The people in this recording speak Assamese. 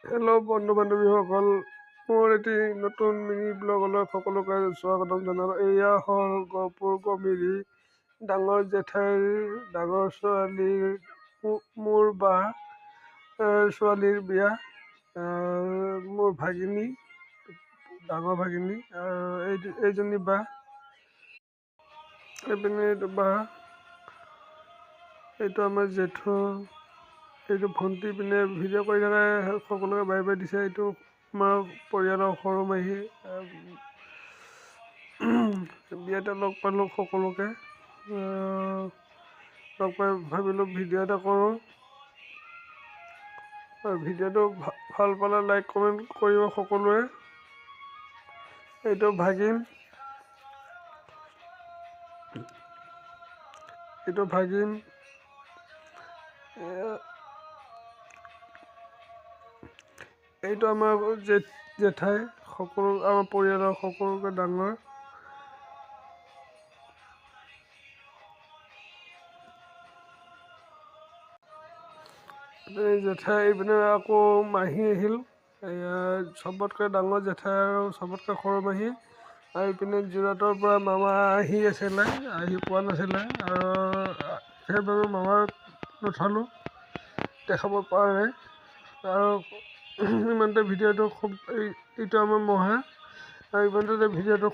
হেল্ল' বন্ধু বান্ধৱীসকল, মোৰ এটি নতুন মিনি ব্লগলৈ সকলোকে স্বাগতম জনালোঁ। এয়া হ'ল গহপুৰ গমিৰি ডাঙৰ জেঠাইৰ ডাঙৰ ছোৱালীৰ মোৰ বা ছোৱালীৰ বিয়া। মোৰ ভাগিনী, ডাঙৰ ভাগিনী, এইজনী বা, এইপিনে এইটো বা, এইটো আমাৰ জেঠু, এইটো ভণ্টি পিনে ভিডিঅ' কৰি থাকে, সকলোকে বাই বাই দিছে। এইটো আমাৰ পৰিয়ালৰ সৰু মাহী। বিয়াতে লগ পালোঁ সকলোকে, লগ পাই ভাবিলোঁ ভিডিঅ' এটা কৰোঁ। আৰু ভিডিঅ'টো ভাল পালে লাইক কমেণ্ট কৰিব সকলোৱে। এইটো ভাগিন, এইটো ভাগিন, এইটো আমাৰ জেঠাই, সকলো আমাৰ পৰিয়ালৰ সকলোকে ডাঙৰ। জেঠাই এইপিনে আকৌ মাহী আহিল, চবতকৈ ডাঙৰ জেঠাই আৰু চবতকৈ সৰু মাহী। আৰু এইপিনে যোৰহাটৰ পৰা মামা আহি আছিলে, আহি পোৱা নাছিলে, আৰু সেইবাবে মামাক নুঠালোঁ, দেখাব পৰা নাই। আৰু ইমানতে ভিডিঅ'টো এইটো আমাৰ মহা, আৰু ইমানতে ভিডিঅ'টো